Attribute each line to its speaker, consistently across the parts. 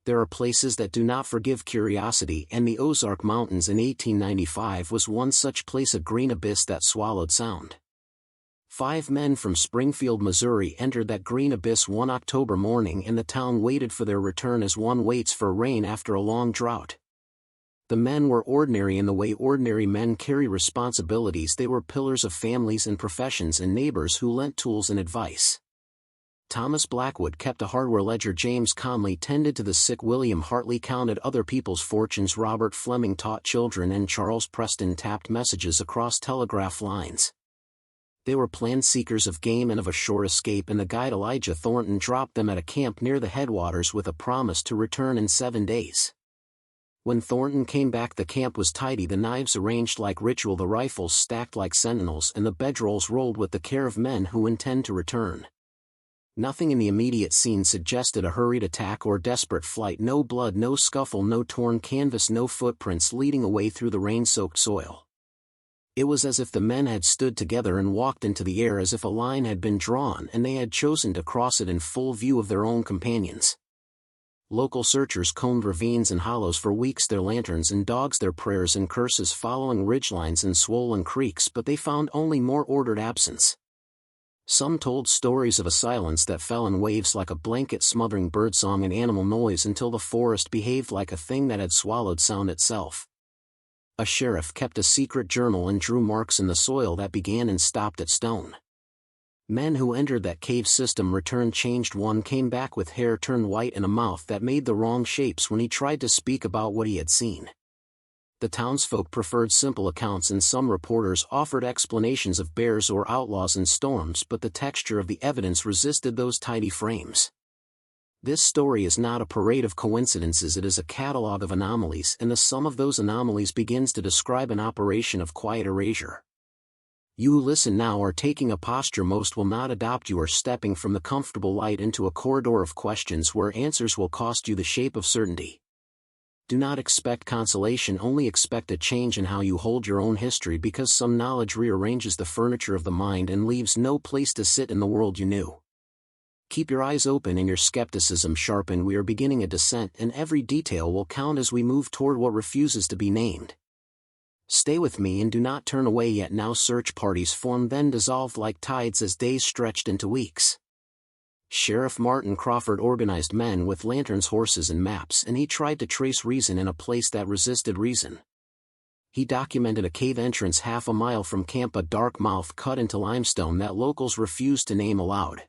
Speaker 1: There are places that do not forgive curiosity, and the Ozark Mountains in 1895 was one such place, a green abyss that swallowed sound. 5 men from Springfield, Missouri entered that green abyss one October morning, and the town waited for their return as one waits for rain after a long drought. The men were ordinary in the way ordinary men carry responsibilities. They were pillars of families and professions and neighbors who lent tools and advice. Thomas Blackwood kept a hardware ledger. James Conley tended to the sick. William Hartley counted other people's fortunes. Robert Fleming taught children, and Charles Preston tapped messages across telegraph lines. They were plan seekers of game and of a shore escape, and the guide Elijah Thornton dropped them at a camp near the headwaters with a promise to return in 7 days. When Thornton came back, the camp was tidy, the knives arranged like ritual, the rifles stacked like sentinels, and the bedrolls rolled with the care of men who intend to return. Nothing in the immediate scene suggested a hurried attack or desperate flight. No blood, no scuffle, no torn canvas, no footprints leading away through the rain-soaked soil. It was as if the men had stood together and walked into the air, as if a line had been drawn and they had chosen to cross it in full view of their own companions. Local searchers combed ravines and hollows for weeks, their lanterns and dogs, their prayers and curses following ridgelines and swollen creeks, but they found only more ordered absence. Some told stories of a silence that fell in waves like a blanket, smothering birdsong and animal noise until the forest behaved like a thing that had swallowed sound itself. A sheriff kept a secret journal and drew marks in the soil that began and stopped at stone. Men who entered that cave system returned changed. One came back with hair turned white and a mouth that made the wrong shapes when he tried to speak about what he had seen. The townsfolk preferred simple accounts, and some reporters offered explanations of bears or outlaws and storms, but the texture of the evidence resisted those tidy frames. This story is not a parade of coincidences, it is a catalog of anomalies, and the sum of those anomalies begins to describe an operation of quiet erasure. You who listen now are taking a posture most will not adopt. You are stepping from the comfortable light into a corridor of questions where answers will cost you the shape of certainty. Do not expect consolation, only expect a change in how you hold your own history, because some knowledge rearranges the furniture of the mind and leaves no place to sit in the world you knew. Keep your eyes open and your skepticism sharpened. We are beginning a descent, and every detail will count as we move toward what refuses to be named. Stay with me and do not turn away yet. Now search parties formed, then dissolved like tides as days stretched into weeks. Sheriff Martin Crawford organized men with lanterns, horses and maps, and he tried to trace reason in a place that resisted reason. He documented a cave entrance half a mile from camp, a dark mouth cut into limestone that locals refused to name aloud.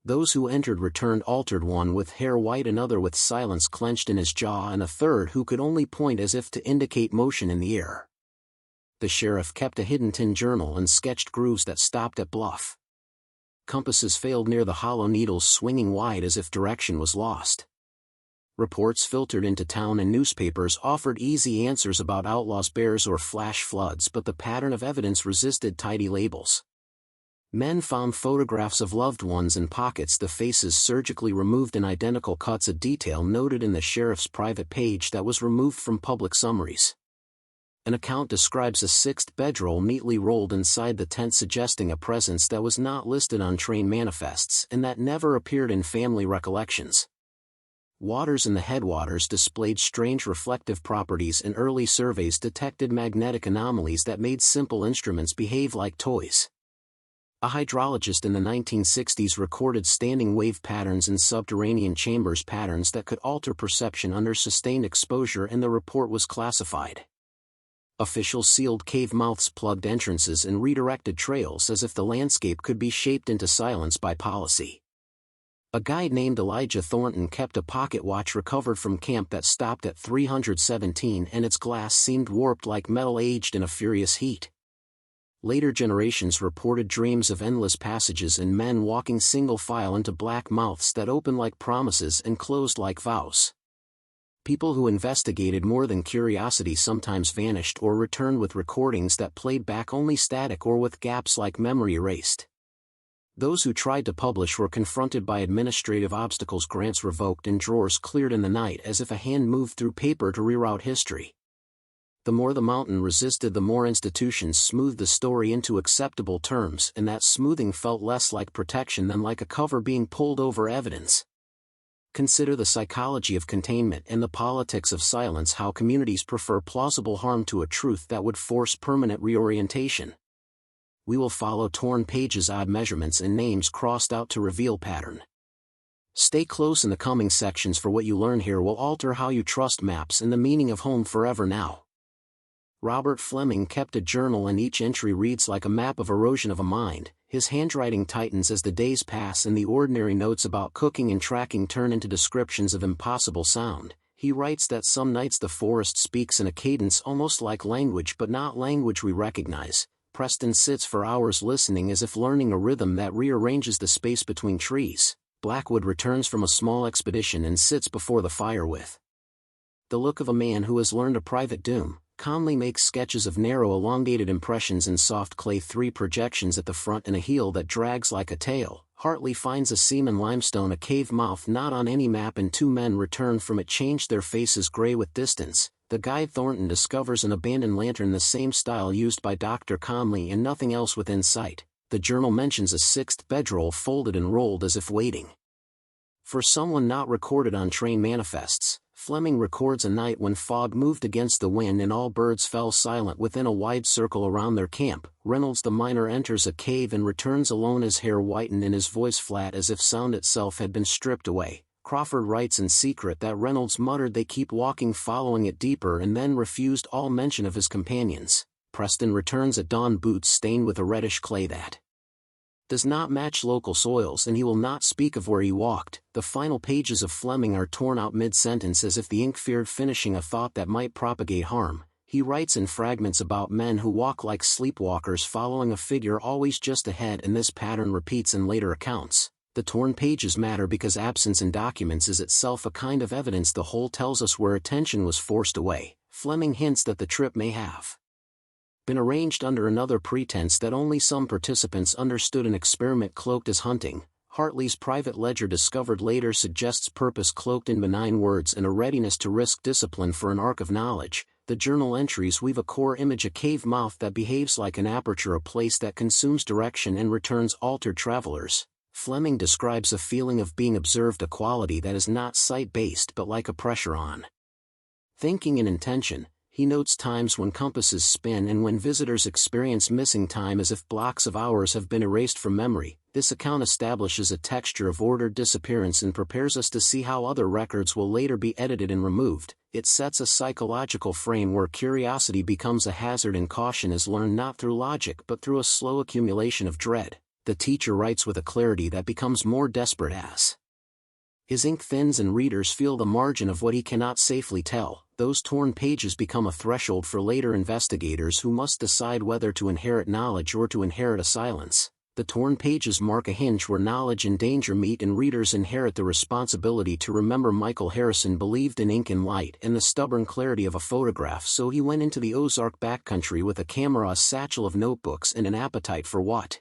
Speaker 1: Those who entered returned altered, one with hair white, another with silence clenched in his jaw, and a third who could only point as if to indicate motion in the air. The sheriff kept a hidden tin journal and sketched grooves that stopped at bluff. Compasses failed near the hollow, needles swinging wide as if direction was lost. Reports filtered into town and newspapers offered easy answers about outlaws, bears or flash floods, but the pattern of evidence resisted tidy labels. Men found photographs of loved ones in pockets, the faces surgically removed in identical cuts, a detail noted in the sheriff's private page that was removed from public summaries. An account describes a 6th bedroll neatly rolled inside the tent, suggesting a presence that was not listed on train manifests and that never appeared in family recollections. Waters in the headwaters displayed strange reflective properties, and early surveys detected magnetic anomalies that made simple instruments behave like toys. A hydrologist in the 1960s recorded standing wave patterns in subterranean chambers, patterns that could alter perception under sustained exposure, and the report was classified. Officials sealed cave mouths, plugged entrances, and redirected trails as if the landscape could be shaped into silence by policy. A guide named Elijah Thornton kept a pocket watch recovered from camp that stopped at 317, and its glass seemed warped like metal aged in a furious heat. Later generations reported dreams of endless passages and men walking single file into black mouths that opened like promises and closed like vows. People who investigated more than curiosity sometimes vanished or returned with recordings that played back only static or with gaps like memory erased. Those who tried to publish were confronted by administrative obstacles, grants revoked and drawers cleared in the night as if a hand moved through paper to reroute history. The more the mountain resisted, the more institutions smoothed the story into acceptable terms, and that smoothing felt less like protection than like a cover being pulled over evidence. Consider the psychology of containment and the politics of silence, how communities prefer plausible harm to a truth that would force permanent reorientation. We will follow torn pages, odd measurements and names crossed out to reveal pattern. Stay close in the coming sections, for what you learn here will alter how you trust maps and the meaning of home forever now. Robert Fleming kept a journal, and each entry reads like a map of erosion of a mind. His handwriting tightens as the days pass, and the ordinary notes about cooking and tracking turn into descriptions of impossible sound. He writes that some nights the forest speaks in a cadence almost like language, but not language we recognize. Preston sits for hours listening, as if learning a rhythm that rearranges the space between trees. Blackwood returns from a small expedition and sits before the fire with the look of a man who has learned a private doom. Conley makes sketches of narrow elongated impressions in soft clay, 3 projections at the front and a heel that drags like a tail. Hartley finds a seam in limestone, a cave mouth not on any map, and 2 men return from it, changed, their faces gray with distance. The guide Thornton discovers an abandoned lantern, the same style used by Dr. Conley, and nothing else within sight. The journal mentions a 6th bedroll folded and rolled as if waiting for someone not recorded on train manifests. Fleming records a night when fog moved against the wind and all birds fell silent within a wide circle around their camp. Reynolds the miner enters a cave and returns alone, his hair whitened and his voice flat as if sound itself had been stripped away. Crawford writes in secret that Reynolds muttered they keep walking, following it deeper, and then refused all mention of his companions. Preston returns at dawn, boots stained with a reddish clay that does not match local soils, and he will not speak of where he walked. The final pages of Fleming are torn out mid-sentence as if the ink feared finishing a thought that might propagate harm. He writes in fragments about men who walk like sleepwalkers, following a figure always just ahead, and this pattern repeats in later accounts. The torn pages matter because absence in documents is itself a kind of evidence. The whole tells us where attention was forced away. Fleming hints that the trip may have been arranged under another pretense that only some participants understood, an experiment cloaked as hunting. Hartley's private ledger, discovered later, suggests purpose cloaked in benign words and a readiness to risk discipline for an arc of knowledge. The journal entries weave a core image, a cave mouth that behaves like an aperture, a place that consumes direction and returns altered travelers. Fleming describes a feeling of being observed, a quality that is not sight-based but like a pressure on thinking and intention. He notes times when compasses spin and when visitors experience missing time, as if blocks of hours have been erased from memory. This account establishes a texture of ordered disappearance and prepares us to see how other records will later be edited and removed. It sets a psychological frame where curiosity becomes a hazard and caution is learned not through logic but through a slow accumulation of dread. The teacher writes with a clarity that becomes more desperate as his ink thins and readers feel the margin of what he cannot safely tell. Those torn pages become a threshold for later investigators who must decide whether to inherit knowledge or to inherit a silence. The torn pages mark a hinge where knowledge and danger meet, and readers inherit the responsibility to remember. Michael Harrison believed in ink and light and the stubborn clarity of a photograph, so he went into the Ozark backcountry with a camera, a satchel of notebooks, and an appetite for what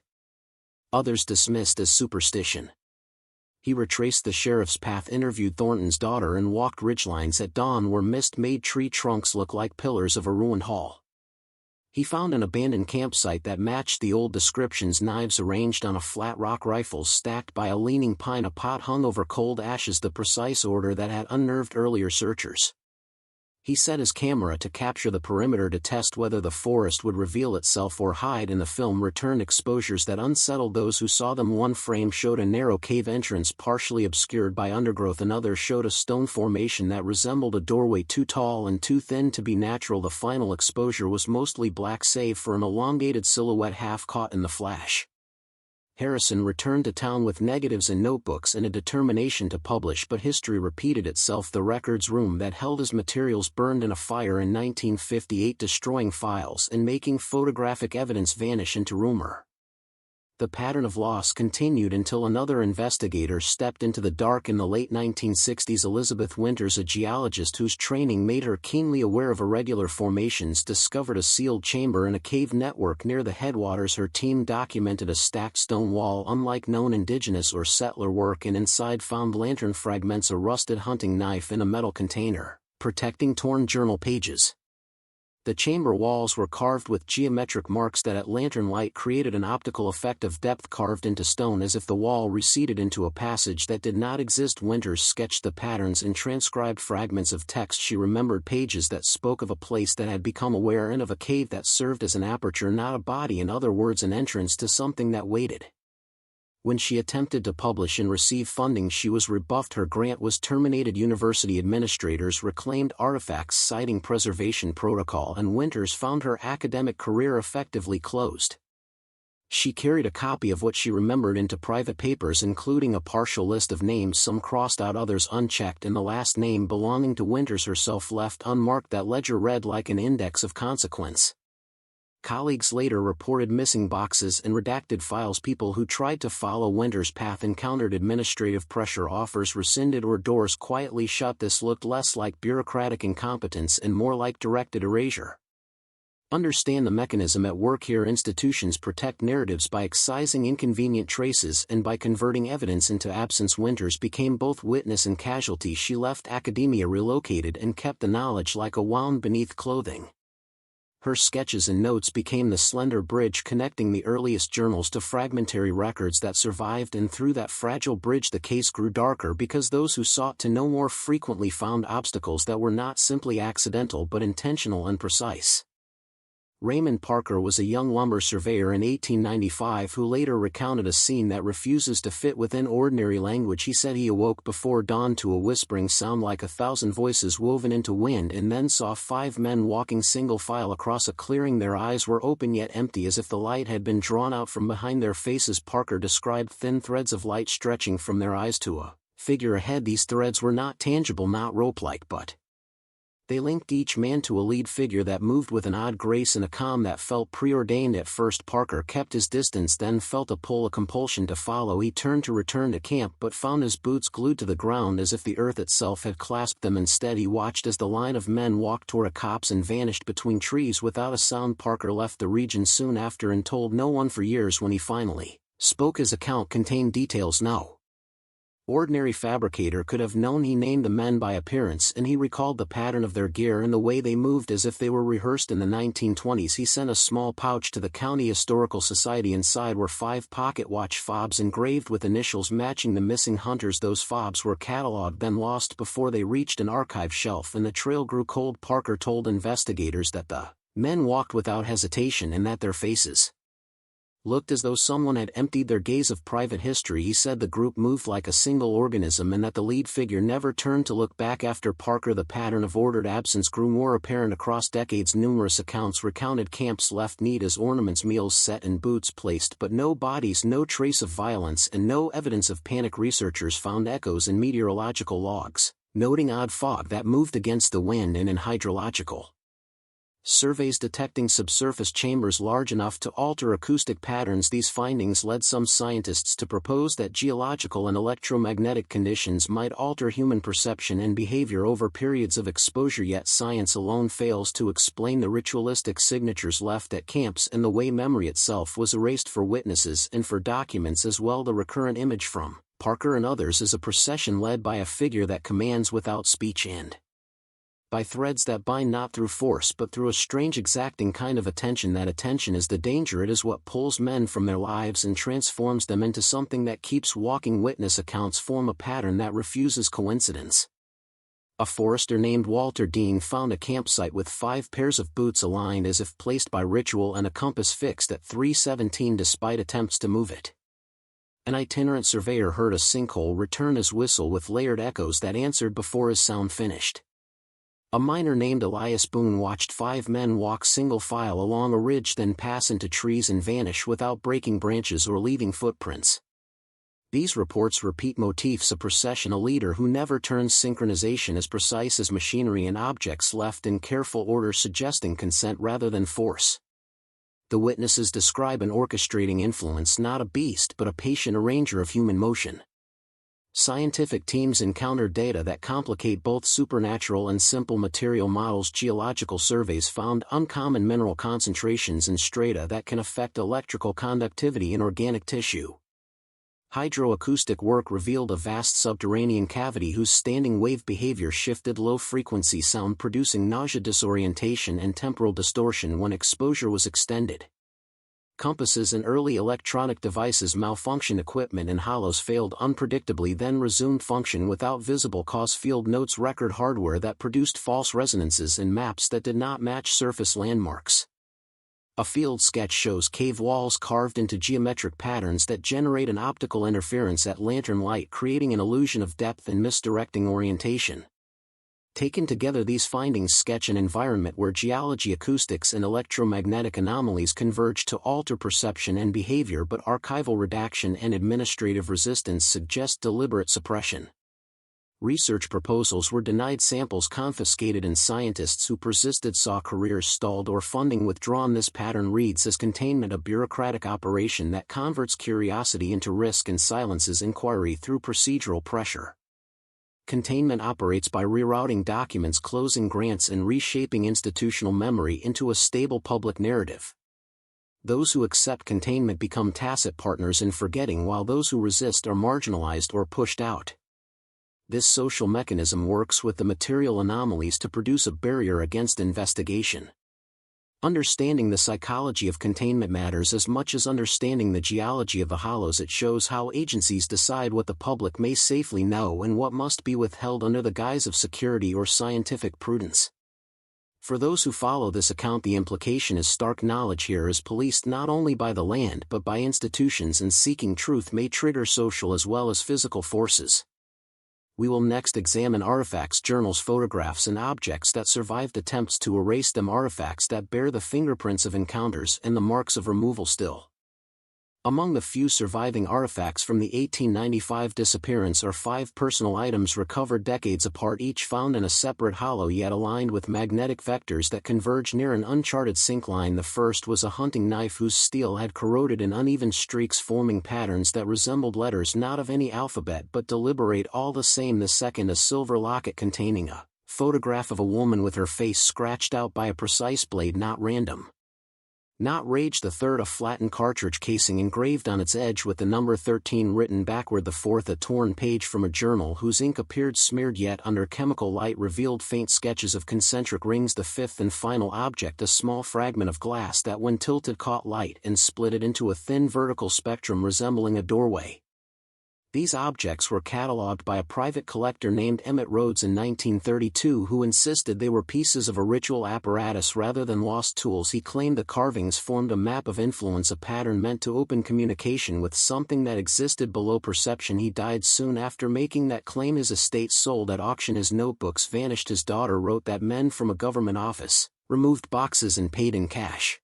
Speaker 1: others dismissed as superstition. He retraced the sheriff's path, interviewed Thornton's daughter, and walked ridgelines at dawn where mist made tree trunks look like pillars of a ruined hall. He found an abandoned campsite that matched the old descriptions, knives arranged on a flat rock, rifles stacked by a leaning pine, a pot hung over cold ashes, the precise order that had unnerved earlier searchers. He set his camera to capture the perimeter to test whether the forest would reveal itself or hide, and the film returned exposures that unsettled those who saw them. One frame showed a narrow cave entrance partially obscured by undergrowth, another showed a stone formation that resembled a doorway too tall and too thin to be natural. The final exposure was mostly black save for an elongated silhouette half caught in the flash. Harrison returned to town with negatives and notebooks and a determination to publish, but history repeated itself. The records room that held his materials burned in a fire in 1958, destroying files and making photographic evidence vanish into rumor. The pattern of loss continued until another investigator stepped into the dark in the late 1960s. Elizabeth Winters, a geologist whose training made her keenly aware of irregular formations, discovered a sealed chamber in a cave network near the headwaters. Her team documented a stacked stone wall unlike known indigenous or settler work, and inside found lantern fragments, a rusted hunting knife, and a metal container protecting torn journal pages. The chamber walls were carved with geometric marks that at lantern light created an optical effect of depth carved into stone as if the wall receded into a passage that did not exist. Winters sketched the patterns and transcribed fragments of text. She remembered pages that spoke of a place that had become aware and of a cave that served as an aperture, not a body. In other words, an entrance to something that waited. When she attempted to publish and receive funding, she was rebuffed. Her grant was terminated. University administrators reclaimed artifacts citing preservation protocol, and Winters found her academic career effectively closed. She carried a copy of what she remembered into private papers, including a partial list of names, some crossed out, others unchecked, and the last name belonging to Winters herself left unmarked. That ledger read like an index of consequence. Colleagues later reported missing boxes and redacted files. People who tried to follow Winters' path encountered administrative pressure, offers rescinded, or doors quietly shut. This looked less like bureaucratic incompetence and more like directed erasure. Understand the mechanism at work here. Institutions protect narratives by excising inconvenient traces and by converting evidence into absence. Winters became both witness and casualty. She left academia, relocated, and kept the knowledge like a wound beneath clothing. Her sketches and notes became the slender bridge connecting the earliest journals to fragmentary records that survived, and through that fragile bridge the case grew darker because those who sought to know more frequently found obstacles that were not simply accidental but intentional and precise. Raymond Parker was a young lumber surveyor in 1895 who later recounted a scene that refuses to fit within ordinary language. He said he awoke before dawn to a whispering sound like 1,000 voices woven into wind, and then saw 5 men walking single file across a clearing. Their eyes were open yet empty, as if the light had been drawn out from behind their faces. Parker described thin threads of light stretching from their eyes to a figure ahead. These threads were not tangible, not rope-like, but they linked each man to a lead figure that moved with an odd grace and a calm that felt preordained. At first Parker kept his distance, then felt a pull, a compulsion to follow. He turned to return to camp but found his boots glued to the ground as if the earth itself had clasped them. Instead he watched as the line of men walked toward a copse and vanished between trees without a sound. Parker left the region soon after and told no one for years. When he finally spoke, his account contained details no ordinary fabricator could have known. He named the men by appearance, and he recalled the pattern of their gear and the way they moved as if they were rehearsed. In the 1920s he sent a small pouch to the County Historical Society. Inside were 5 pocket watch fobs engraved with initials matching the missing hunters. Those fobs were catalogued, then lost before they reached an archive shelf, and the trail grew cold. Parker told investigators that the men walked without hesitation and that their faces looked as though someone had emptied their gaze of private history. He said the group moved like a single organism and that the lead figure never turned to look back. After Parker, the pattern of ordered absence grew more apparent across decades. Numerous accounts recounted camps left neat as ornaments, meals set, and boots placed, but no bodies, no trace of violence, and no evidence of panic. Researchers found echoes in meteorological logs, noting odd fog that moved against the wind, and in hydrological surveys detecting subsurface chambers large enough to alter acoustic patterns. These findings led some scientists to propose that geological and electromagnetic conditions might alter human perception and behavior over periods of exposure, yet science alone fails to explain the ritualistic signatures left at camps and the way memory itself was erased for witnesses and for documents as well. The recurrent image from Parker and others is a procession led by a figure that commands without speech and by threads that bind not through force but through a strange exacting kind of attention. That attention is the danger. It is what pulls men from their lives and transforms them into something that keeps walking. Witness accounts form a pattern that refuses coincidence. A forester named Walter Dean found a campsite with 5 pairs of boots aligned as if placed by ritual and a compass fixed at 3:17 despite attempts to move it. An itinerant surveyor heard a sinkhole return his whistle with layered echoes that answered before his sound finished. A miner named Elias Boone watched 5 men walk single file along a ridge, then pass into trees and vanish without breaking branches or leaving footprints. These reports repeat motifs: a procession, a leader who never turns, synchronization as precise as machinery, and objects left in careful order suggesting consent rather than force. The witnesses describe an orchestrating influence, not a beast but a patient arranger of human motion. Scientific teams encounter data that complicate both supernatural and simple material models. Geological surveys found uncommon mineral concentrations in strata that can affect electrical conductivity in organic tissue. Hydroacoustic work revealed a vast subterranean cavity whose standing wave behavior shifted low-frequency sound, producing nausea, disorientation and temporal distortion when exposure was extended. Compasses and early electronic devices malfunctioned, equipment and hollows failed unpredictably, then resumed function without visible cause. Field notes record hardware that produced false resonances and maps that did not match surface landmarks. A field sketch shows cave walls carved into geometric patterns that generate an optical interference at lantern light, creating an illusion of depth and misdirecting orientation. Taken together, these findings sketch an environment where geology, acoustics and electromagnetic anomalies converge to alter perception and behavior, but archival redaction and administrative resistance suggest deliberate suppression. Research proposals were denied, samples confiscated, and scientists who persisted saw careers stalled or funding withdrawn. This pattern reads as containment, a bureaucratic operation that converts curiosity into risk and silences inquiry through procedural pressure. Containment operates by rerouting documents, closing grants, and reshaping institutional memory into a stable public narrative. Those who accept containment become tacit partners in forgetting, while those who resist are marginalized or pushed out. This social mechanism works with the material anomalies to produce a barrier against investigation. Understanding the psychology of containment matters as much as understanding the geology of the hollows. It shows how agencies decide what the public may safely know and what must be withheld under the guise of security or scientific prudence. For those who follow this account, the implication is stark. Knowledge here is policed not only by the land but by institutions, and seeking truth may trigger social as well as physical forces. We will next examine artifacts, journals, photographs and objects that survived attempts to erase them, artifacts that bear the fingerprints of encounters and the marks of removal still. Among the few surviving artifacts from the 1895 disappearance are 5 personal items recovered decades apart, each found in a separate hollow yet aligned with magnetic vectors that converge near an uncharted syncline. The first was a hunting knife whose steel had corroded in uneven streaks, forming patterns that resembled letters not of any alphabet but deliberate all the same. The second, a silver locket containing a photograph of a woman with her face scratched out by a precise blade, not random, not rage. The third, a flattened cartridge casing engraved on its edge with the number 13 written backward. The fourth, a torn page from a journal whose ink appeared smeared yet under chemical light revealed faint sketches of concentric rings. The fifth and final object, a small fragment of glass that when tilted caught light and split it into a thin vertical spectrum resembling a doorway. These objects were catalogued by a private collector named Emmett Rhodes in 1932, who insisted they were pieces of a ritual apparatus rather than lost tools. He claimed the carvings formed a map of influence, a pattern meant to open communication with something that existed below perception. He died soon after making that claim. His estate sold at auction. His notebooks vanished. His daughter wrote that men from a government office removed boxes and paid in cash.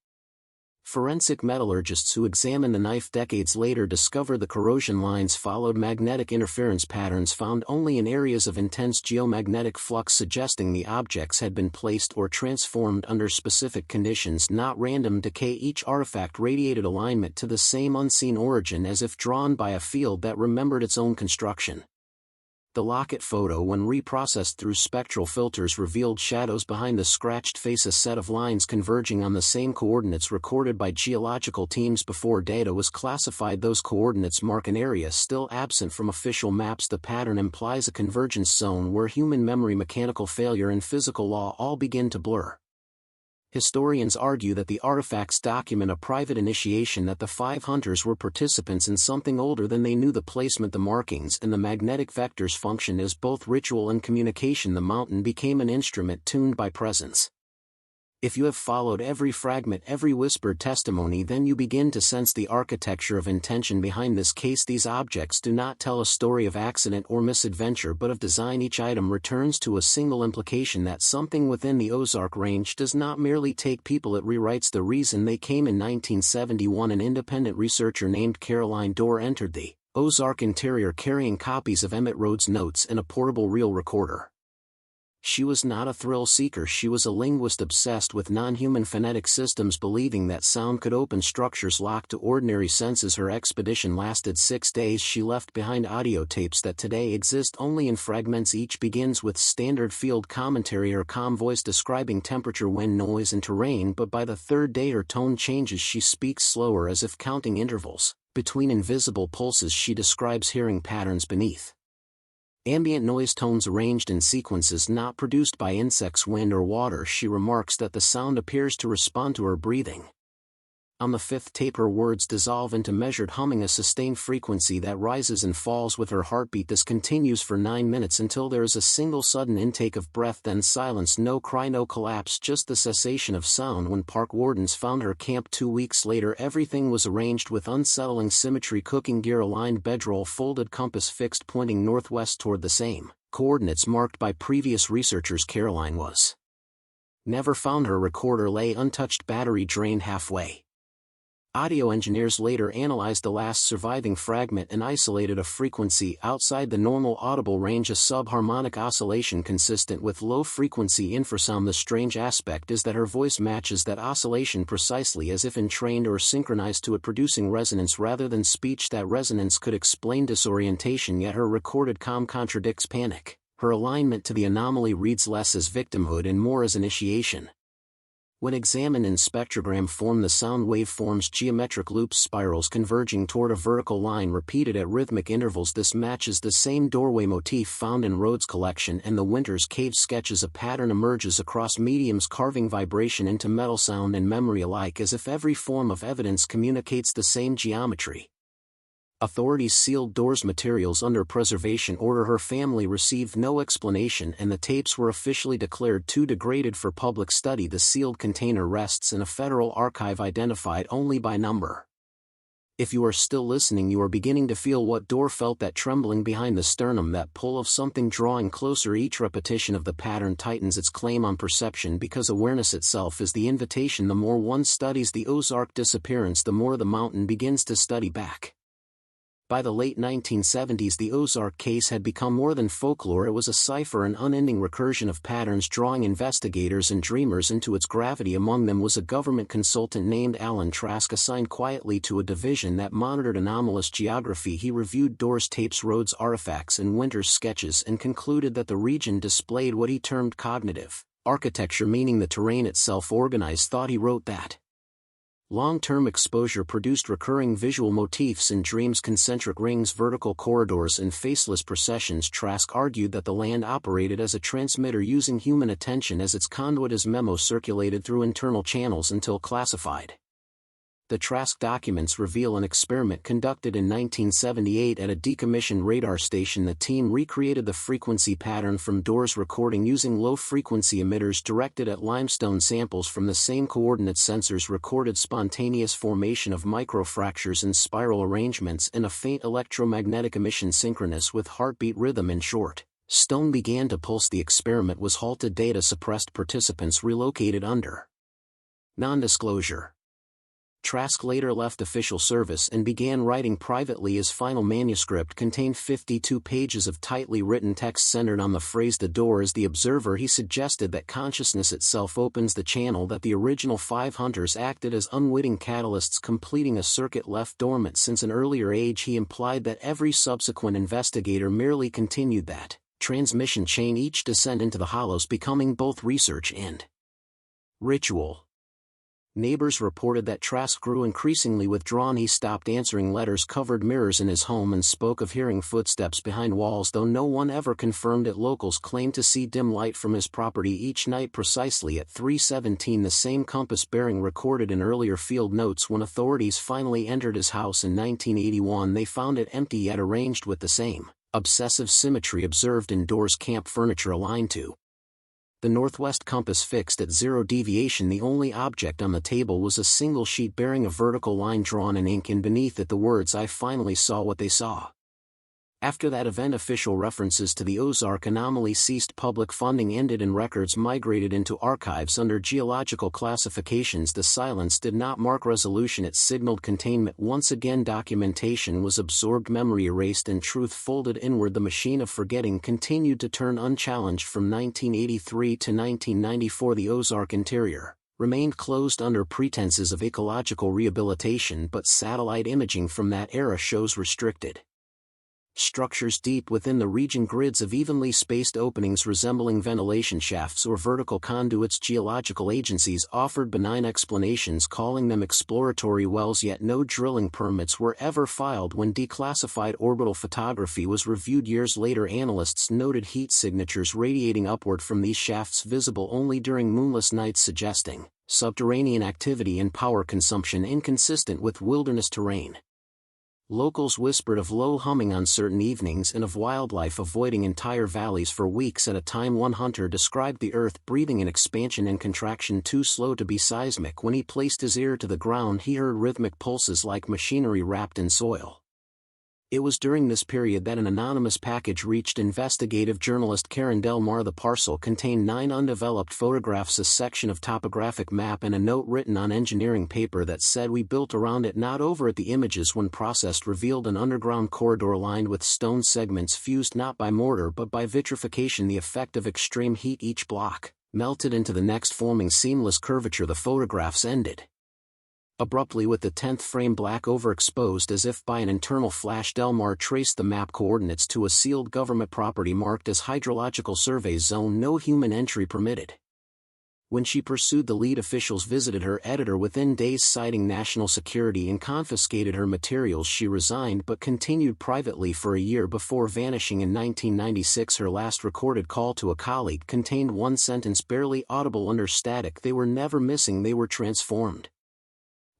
Speaker 1: Forensic metallurgists who examined the knife decades later discovered the corrosion lines followed magnetic interference patterns found only in areas of intense geomagnetic flux, suggesting the objects had been placed or transformed under specific conditions, not random decay. Each artifact radiated alignment to the same unseen origin, as if drawn by a field that remembered its own construction. The locket photo, when reprocessed through spectral filters, revealed shadows behind the scratched face, a set of lines converging on the same coordinates recorded by geological teams before data was classified. Those coordinates mark an area still absent from official maps. The pattern implies a convergence zone where human memory, mechanical failure and physical law all begin to blur. Historians argue that the artifacts document a private initiation, that the 5 hunters were participants in something older than they knew. The placement, the markings and the magnetic vectors function as both ritual and communication. The mountain became an instrument tuned by presence. If you have followed every fragment, every whispered testimony, then you begin to sense the architecture of intention behind this case. These objects do not tell a story of accident or misadventure but of design. Each item returns to a single implication, that something within the Ozark Range does not merely take people, it rewrites the reason they came. In 1971, an independent researcher named Caroline Dorr entered the Ozark interior carrying copies of Emmett Rhodes' notes and a portable reel recorder. She was not a thrill seeker, she was a linguist obsessed with non-human phonetic systems, believing that sound could open structures locked to ordinary senses. Her expedition lasted 6 days. She left behind audio tapes that today exist only in fragments. Each begins with standard field commentary, her calm voice describing temperature, wind, noise and terrain, but by the 3rd day her tone changes. She speaks slower, as if counting intervals, Between invisible pulses she describes hearing patterns beneath. Ambient noise tones arranged in sequences not produced by insects, wind or water. She remarks that the sound appears to respond to her breathing. On the fifth tape her words dissolve into measured humming, a sustained frequency that rises and falls with her heartbeat. This continues for 9 minutes until there is a single sudden intake of breath, then silence. No cry, no collapse, just the cessation of sound. When park wardens found her camp 2 weeks later, everything was arranged with unsettling symmetry: cooking gear aligned, bedroll folded, compass fixed pointing northwest toward the same coordinates marked by previous researchers. Caroline was never found. Her recorder lay untouched, battery drained halfway. Audio engineers later analyzed the last surviving fragment and isolated a frequency outside the normal audible range, a subharmonic oscillation consistent with low-frequency infrasound. The strange aspect is that her voice matches that oscillation precisely, as if entrained or synchronized to it, producing resonance rather than speech. That resonance could explain disorientation, yet her recorded calm contradicts panic. Her alignment to the anomaly reads less as victimhood and more as initiation. When examined in spectrogram form, the sound wave forms geometric loops, spirals converging toward a vertical line repeated at rhythmic intervals. This matches the same doorway motif found in Rhodes' collection and the Winter's Cave sketches. A pattern emerges across mediums, carving vibration into metal, sound and memory alike, as if every form of evidence communicates the same geometry. Authorities sealed doors, materials under preservation order. Her family received no explanation and the tapes were officially declared too degraded for public study. The sealed container rests in a federal archive identified only by number. If you are still listening, you are beginning to feel what door felt: that trembling behind the sternum, that pull of something drawing closer. Each repetition of the pattern tightens its claim on perception, because awareness itself is the invitation. The more one studies the Ozark disappearance, the more the mountain begins to study back. By the late 1970s, the Ozark case had become more than folklore. It was a cipher, an unending recursion of patterns drawing investigators and dreamers into its gravity. Among them was a government consultant named Alan Trask, assigned quietly to a division that monitored anomalous geography. He reviewed Doors tapes, Rhodes artifacts and Winter's sketches, and concluded that the region displayed what he termed cognitive architecture, meaning the terrain itself organized thought. He wrote that long-term exposure produced recurring visual motifs in dreams: concentric rings, vertical corridors and faceless processions. Trask argued that the land operated as a transmitter, using human attention as its conduit, as memos circulated through internal channels until classified. The Trask documents reveal an experiment conducted in 1978 at a decommissioned radar station. The team recreated the frequency pattern from Doors' recording using low-frequency emitters directed at limestone samples from the same coordinate. Sensors recorded spontaneous formation of microfractures and spiral arrangements, and a faint electromagnetic emission synchronous with heartbeat rhythm. In short, stone began to pulse. The experiment was halted. Data suppressed. Participants relocated under non-disclosure. Trask later left official service and began writing privately. His final manuscript contained 52 pages of tightly written text centered on the phrase "the door is the observer." He suggested that consciousness itself opens the channel, that the original 5 hunters acted as unwitting catalysts, completing a circuit left dormant since an earlier age. He implied that every subsequent investigator merely continued that transmission chain, each descent into the hollows becoming both research and ritual. Neighbors reported that Trask grew increasingly withdrawn. He stopped answering letters, covered mirrors in his home, and spoke of hearing footsteps behind walls, though no one ever confirmed it. Locals claimed to see dim light from his property each night precisely at 3:17, the same compass bearing recorded in earlier field notes. When authorities finally entered his house in 1981, they found it empty, yet arranged with the same obsessive symmetry observed in Doors' camp furniture, aligned to the northwest compass, fixed at 0 deviation. The only object on the table was a single sheet bearing a vertical line drawn in ink, and beneath it the words, "I finally saw what they saw." After that event, official references to the Ozark anomaly ceased. Public funding ended and records migrated into archives under geological classifications. The silence did not mark resolution, it signaled containment. Once again documentation was absorbed, memory erased, and truth folded inward. The machine of forgetting continued to turn unchallenged. From 1983 to 1994 the Ozark interior remained closed under pretenses of ecological rehabilitation, but satellite imaging from that era shows restricted Structures deep within the region, grids of evenly spaced openings resembling ventilation shafts or vertical conduits. Geological agencies offered benign explanations, calling them exploratory wells, yet no drilling permits were ever filed. When declassified orbital photography was reviewed years later, analysts noted heat signatures radiating upward from these shafts, visible only during moonless nights, suggesting subterranean activity and power consumption inconsistent with wilderness terrain. Locals whispered of low humming on certain evenings and of wildlife avoiding entire valleys for weeks at a time. One hunter described the earth breathing in expansion and contraction too slow to be seismic. When he placed his ear to the ground, he heard rhythmic pulses like machinery wrapped in soil. It was during this period that an anonymous package reached investigative journalist Karen Delmar. The parcel contained 9 undeveloped photographs, a section of topographic map, and a note written on engineering paper that said, "We built around it, not over it." The images, when processed, revealed an underground corridor lined with stone segments fused not by mortar but by vitrification, the effect of extreme heat. Each block melted into the next, forming seamless curvature. The photographs ended abruptly, with the 10th frame black overexposed as if by an internal flash. Delmar traced the map coordinates to a sealed government property marked as Hydrological Survey Zone, no human entry permitted. When she pursued the lead, officials visited her editor within days, citing national security, and confiscated her materials. She resigned but continued privately for a year before vanishing in 1996. Her last recorded call to a colleague contained one sentence, barely audible under static: "They were never missing, they were transformed."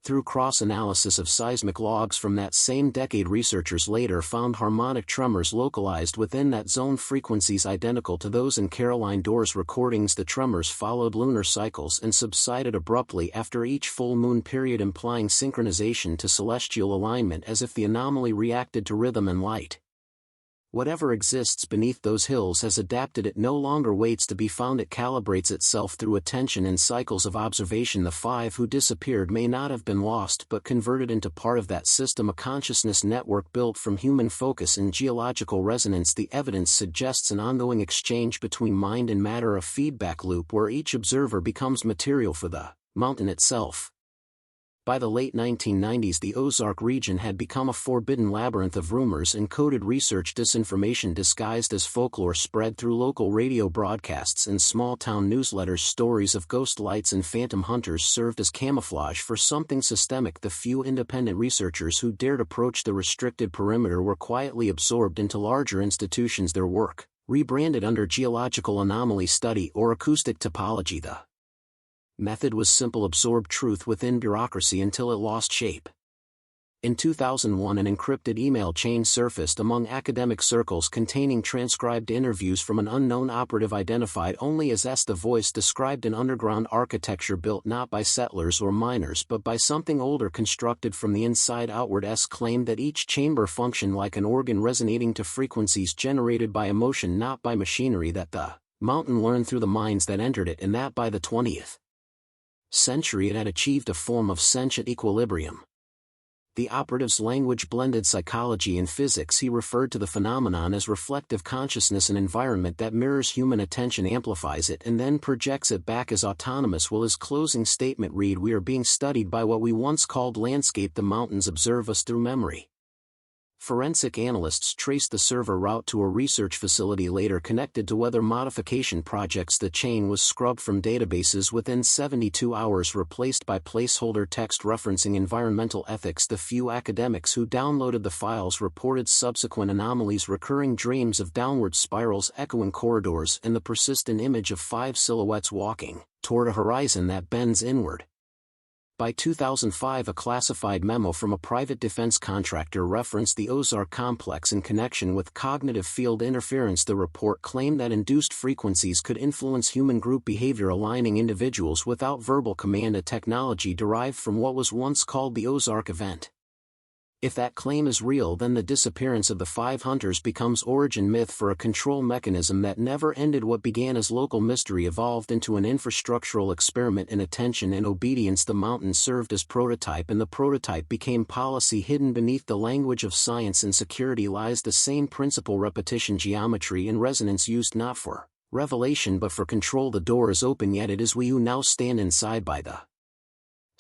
Speaker 1: Through cross-analysis of seismic logs from that same decade, researchers later found harmonic tremors localized within that zone, frequencies identical to those in Caroline Doerr's recordings. The tremors followed lunar cycles and subsided abruptly after each full moon period, implying synchronization to celestial alignment, as if the anomaly reacted to rhythm and light. Whatever exists beneath those hills has adapted. It no longer waits to be found, it calibrates itself through attention and cycles of observation. The 5 who disappeared may not have been lost but converted into part of that system, a consciousness network built from human focus and geological resonance. The evidence suggests an ongoing exchange between mind and matter, a feedback loop where each observer becomes material for the mountain itself. By the late 1990s, the Ozark region had become a forbidden labyrinth of rumors and coded research. Disinformation disguised as folklore spread through local radio broadcasts and small-town newsletters. Stories of ghost lights and phantom hunters served as camouflage for something systemic. The few independent researchers who dared approach the restricted perimeter were quietly absorbed into larger institutions, their work rebranded under geological anomaly study or acoustic topology. The method was simple: absorb truth within bureaucracy until it lost shape. In 2001, an encrypted email chain surfaced among academic circles containing transcribed interviews from an unknown operative identified only as S. The voice described an underground architecture built not by settlers or miners but by something older, constructed from the inside outward. S claimed that each chamber functioned like an organ, resonating to frequencies generated by emotion, not by machinery, that the mountain learned through the minds that entered it, and that by the 20th century it had achieved a form of sentient equilibrium. The operative's language blended psychology and physics. He referred to the phenomenon as reflective consciousness, an environment that mirrors human attention, amplifies it, and then projects it back as autonomous. Will his closing statement read, "We are being studied by what we once called landscape. The mountains observe us through memory." Forensic analysts traced the server route to a research facility later connected to weather modification projects. The chain was scrubbed from databases within 72 hours, replaced by placeholder text referencing environmental ethics. The few academics who downloaded the files reported subsequent anomalies: recurring dreams of downward spirals, echoing corridors, and the persistent image of 5 silhouettes walking toward a horizon that bends inward. By 2005, a classified memo from a private defense contractor referenced the Ozark complex in connection with cognitive field interference. The report claimed that induced frequencies could influence human group behavior, aligning individuals without verbal command, a technology derived from what was once called the Ozark event. If that claim is real, then the disappearance of the 5 hunters becomes origin myth for a control mechanism that never ended. What began as local mystery evolved into an infrastructural experiment in attention and obedience. The mountain served as prototype, and the prototype became policy. Hidden beneath the language of science and security lies the same principle: repetition, geometry, and resonance, used not for revelation but for control. The door is open, yet it is we who now stand inside. By the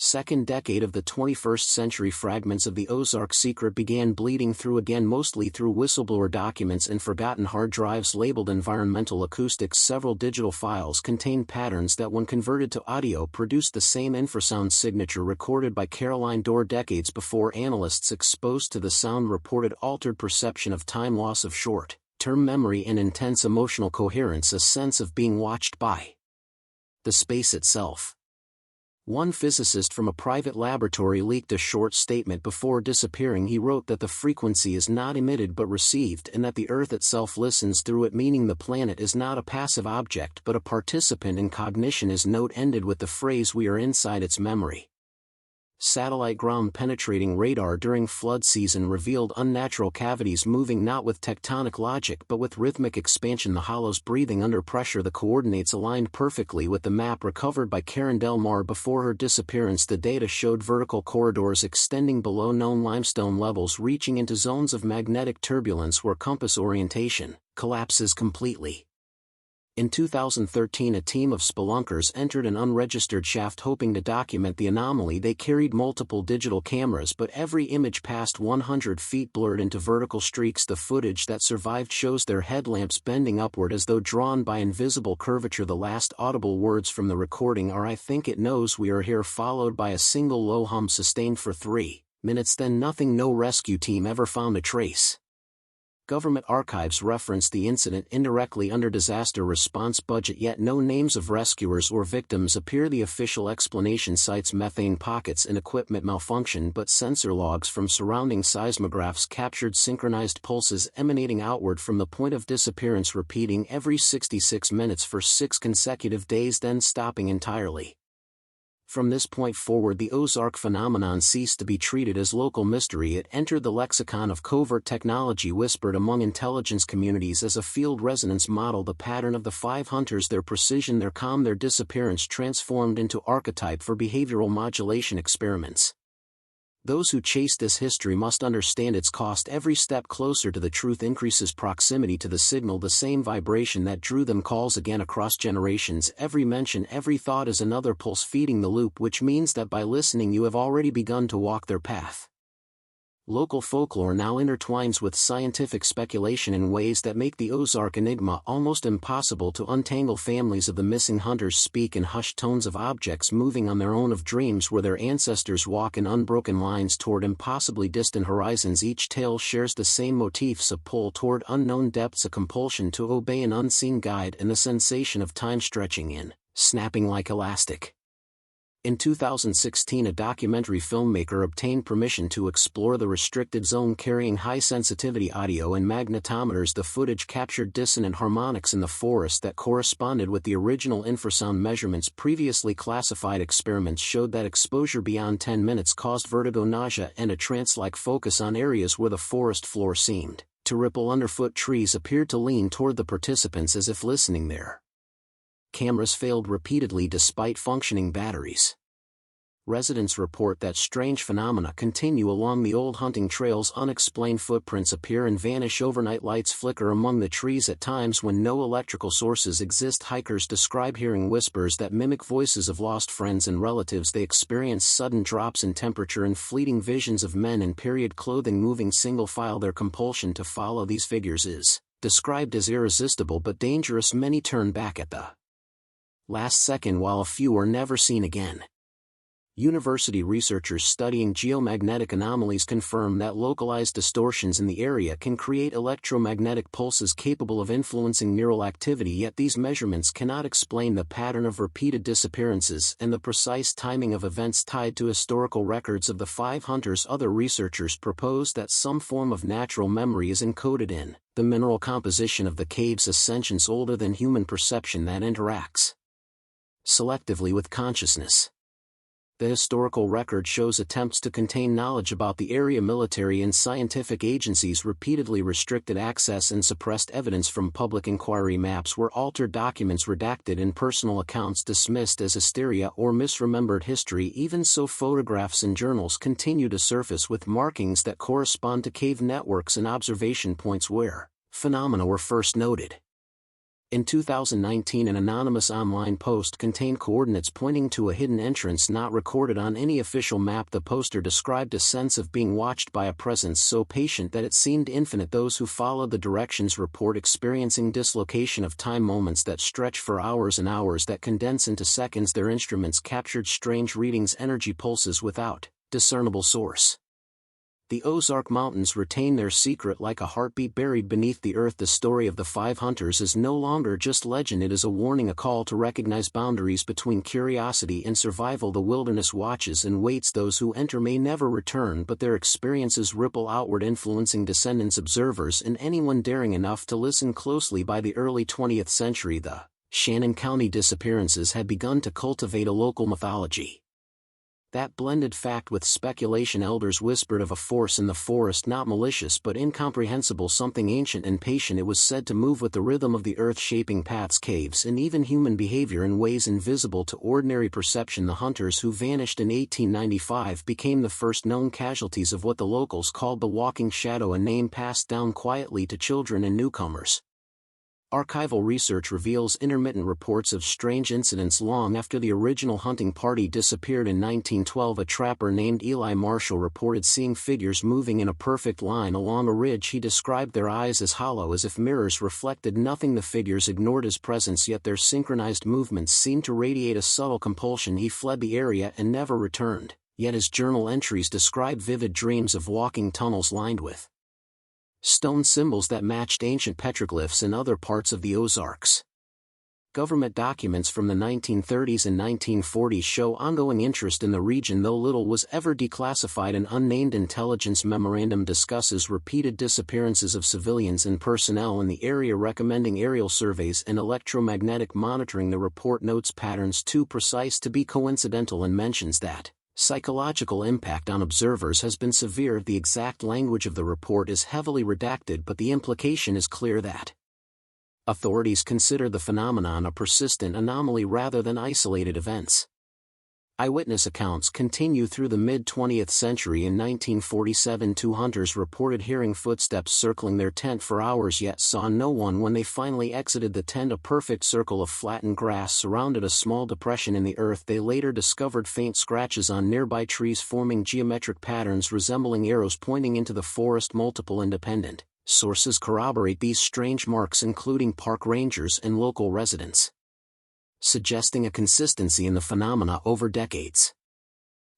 Speaker 1: Second decade of the 21st century. Fragments of the Ozark secret began bleeding through again, mostly through whistleblower documents and forgotten hard drives labeled environmental acoustics. Several digital files contain patterns that when converted to audio produced the same infrasound signature recorded by Caroline Dorr decades before. Analysts exposed to the sound reported altered perception of time, loss of short-term memory, and intense emotional coherence, a sense of being watched by the space itself. One physicist from a private laboratory leaked a short statement before disappearing. He wrote that the frequency is not emitted but received, and that the Earth itself listens through it, meaning the planet is not a passive object but a participant in cognition. His note ended with the phrase, "We are inside its memory." Satellite ground-penetrating radar during flood season revealed unnatural cavities moving not with tectonic logic but with rhythmic expansion. The hollows breathing under pressure. The coordinates aligned perfectly with the map recovered by Karen Del Mar before her disappearance. The data showed vertical corridors extending below known limestone levels, reaching into zones of magnetic turbulence where compass orientation collapses completely. In 2013, a team of spelunkers entered an unregistered shaft hoping to document the anomaly. They carried multiple digital cameras, but every image past 100 feet blurred into vertical streaks. The footage that survived shows their headlamps bending upward as though drawn by invisible curvature. The last audible words from the recording are, "I think it knows we are here," followed by a single low hum sustained for 3 minutes. Then nothing. No rescue team ever found a trace. Government archives referenced the incident indirectly under disaster response budget, yet no names of rescuers or victims appear. The official explanation cites methane pockets and equipment malfunction, but sensor logs from surrounding seismographs captured synchronized pulses emanating outward from the point of disappearance, repeating every 66 minutes for 6 consecutive days, then stopping entirely. From this point forward, the Ozark phenomenon ceased to be treated as local mystery. It entered the lexicon of covert technology, whispered among intelligence communities as a field resonance model. The pattern of the 5 hunters, their precision, their calm, their disappearance, transformed into archetype for behavioral modulation experiments. Those who chase this history must understand its cost. Every step closer to the truth increases proximity to the signal. The same vibration that drew them calls again across generations. Every mention, every thought is another pulse feeding the loop, which means that by listening you have already begun to walk their path. Local folklore now intertwines with scientific speculation in ways that make the Ozark enigma almost impossible to untangle. Families of the missing hunters speak in hushed tones of objects moving on their own, of dreams where their ancestors walk in unbroken lines toward impossibly distant horizons. Each tale shares the same motifs: a pull toward unknown depths, a compulsion to obey an unseen guide, and the sensation of time stretching in, snapping like elastic. In 2016, a documentary filmmaker obtained permission to explore the restricted zone carrying high-sensitivity audio and magnetometers. The footage captured dissonant harmonics in the forest that corresponded with the original infrasound measurements. Previously classified experiments showed that exposure beyond 10 minutes caused vertigo, nausea, and a trance-like focus on areas where the forest floor seemed to ripple underfoot. Trees appeared to lean toward the participants as if listening there. Cameras failed repeatedly despite functioning batteries. Residents report that strange phenomena continue along the old hunting trails. Unexplained footprints appear and vanish overnight. Lights flicker among the trees at times when no electrical sources exist. Hikers describe hearing whispers that mimic voices of lost friends and relatives. They experience sudden drops in temperature and fleeting visions of men in period clothing moving single file. Their compulsion to follow these figures is described as irresistible but dangerous. Many turn back at the last second, while a few are never seen again. University researchers studying geomagnetic anomalies confirm that localized distortions in the area can create electromagnetic pulses capable of influencing neural activity, yet these measurements cannot explain the pattern of repeated disappearances and the precise timing of events tied to historical records of the 5 hunters. Other researchers propose that some form of natural memory is encoded in the mineral composition of the caves, a sentience older than human perception that interacts selectively with consciousness. The historical record shows attempts to contain knowledge about the area. Military and scientific agencies repeatedly restricted access and suppressed evidence from public inquiry. Maps were altered, documents redacted, and personal accounts dismissed as hysteria or misremembered history. Even so, photographs and journals continue to surface with markings that correspond to cave networks and observation points where phenomena were first noted. In 2019, an anonymous online post contained coordinates pointing to a hidden entrance not recorded on any official map. The poster described a sense of being watched by a presence so patient that it seemed infinite. Those who followed the directions report experiencing dislocation of time, moments that stretch for hours and hours that condense into seconds. Their instruments captured strange readings, energy pulses without discernible source. The Ozark Mountains retain their secret like a heartbeat buried beneath the earth. The story of the five hunters is no longer just legend, it is a warning, a call to recognize boundaries between curiosity and survival. The wilderness watches and waits. Those who enter may never return, but their experiences ripple outward, influencing descendants, observers, and anyone daring enough to listen closely. By the early 20th century, the Shannon County disappearances had begun to cultivate a local mythology that blended fact with speculation. Elders whispered of a force in the forest, not malicious but incomprehensible, something ancient and patient. It was said to move with the rhythm of the earth, shaping paths, caves, and even human behavior in ways invisible to ordinary perception. The hunters who vanished in 1895 became the first known casualties of what the locals called the walking shadow, a name passed down quietly to children and newcomers. Archival research reveals intermittent reports of strange incidents long after the original hunting party disappeared. In 1912, a trapper named Eli Marshall reported seeing figures moving in a perfect line along a ridge. He described their eyes as hollow, as if mirrors reflected nothing. The figures ignored his presence, yet their synchronized movements seemed to radiate a subtle compulsion. He fled the area and never returned, yet his journal entries described vivid dreams of walking tunnels lined with stone symbols that matched ancient petroglyphs in other parts of the Ozarks. Government documents from the 1930s and 1940s show ongoing interest in the region, though little was ever declassified. An unnamed intelligence memorandum discusses repeated disappearances of civilians and personnel in the area, recommending aerial surveys and electromagnetic monitoring. The report notes patterns too precise to be coincidental and mentions that psychological impact on observers has been severe. The exact language of the report is heavily redacted, but the implication is clear that authorities consider the phenomenon a persistent anomaly rather than isolated events. Eyewitness accounts continue through the mid-20th century. In 1947, two hunters reported hearing footsteps circling their tent for hours, yet saw no one. When they finally exited the tent, a perfect circle of flattened grass surrounded a small depression in the earth. They later discovered faint scratches on nearby trees forming geometric patterns resembling arrows pointing into the forest. Multiple independent sources corroborate these strange marks, including park rangers and local residents, suggesting a consistency in the phenomena over decades.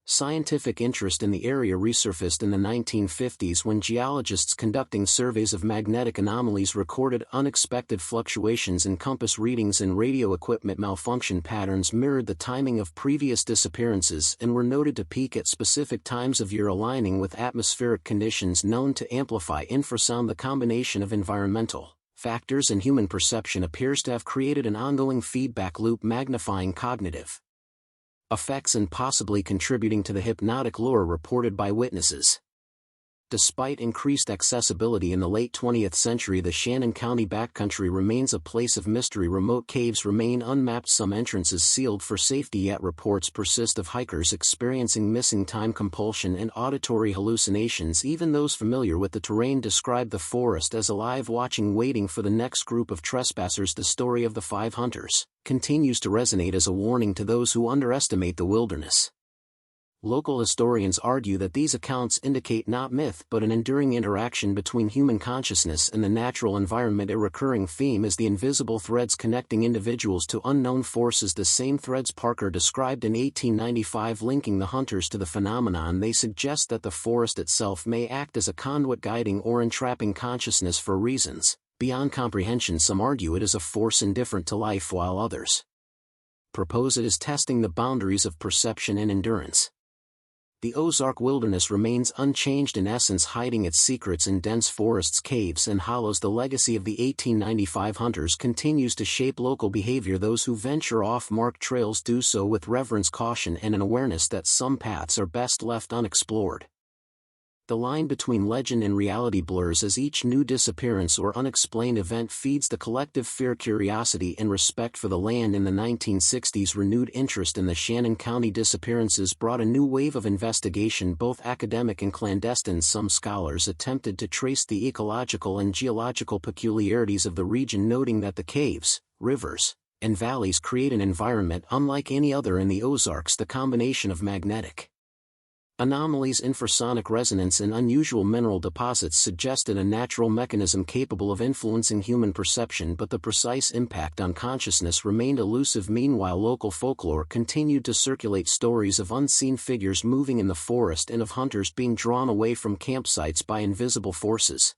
Speaker 1: Scientific interest in the area resurfaced in the 1950s when geologists conducting surveys of magnetic anomalies recorded unexpected fluctuations in compass readings and radio equipment malfunction. Patterns mirrored the timing of previous disappearances and were noted to peak at specific times of year, aligning with atmospheric conditions known to amplify infrasound. The combination of environmental factors and human perception appears to have created an ongoing feedback loop, magnifying cognitive effects and possibly contributing to the hypnotic lure reported by witnesses. Despite increased accessibility in the late 20th century, the Shannon County backcountry remains a place of mystery. Remote caves remain unmapped, some entrances sealed for safety, yet reports persist of hikers experiencing missing time, compulsion, and auditory hallucinations. Even those familiar with the terrain describe the forest as alive, watching, waiting for the next group of trespassers. The story of the five hunters continues to resonate as a warning to those who underestimate the wilderness. Local historians argue that these accounts indicate not myth but an enduring interaction between human consciousness and the natural environment. A recurring theme is the invisible threads connecting individuals to unknown forces, the same threads Parker described in 1895 linking the hunters to the phenomenon. They suggest that the forest itself may act as a conduit, guiding or entrapping consciousness for reasons beyond comprehension. Some argue it is a force indifferent to life, while others propose it is testing the boundaries of perception and endurance. The Ozark wilderness remains unchanged in essence, hiding its secrets in dense forests, caves, and hollows. The legacy of the 1895 hunters continues to shape local behavior. Those who venture off marked trails do so with reverence, caution, and an awareness that some paths are best left unexplored. The line between legend and reality blurs as each new disappearance or unexplained event feeds the collective fear, curiosity, and respect for the land. In the 1960s, renewed interest in the Shannon County disappearances brought a new wave of investigation, both academic and clandestine. Some scholars attempted to trace the ecological and geological peculiarities of the region, noting that the caves, rivers, and valleys create an environment unlike any other in the Ozarks. The combination of magnetic anomalies, infrasonic resonance, and unusual mineral deposits suggested a natural mechanism capable of influencing human perception, but the precise impact on consciousness remained elusive. Meanwhile, local folklore continued to circulate, stories of unseen figures moving in the forest and of hunters being drawn away from campsites by invisible forces.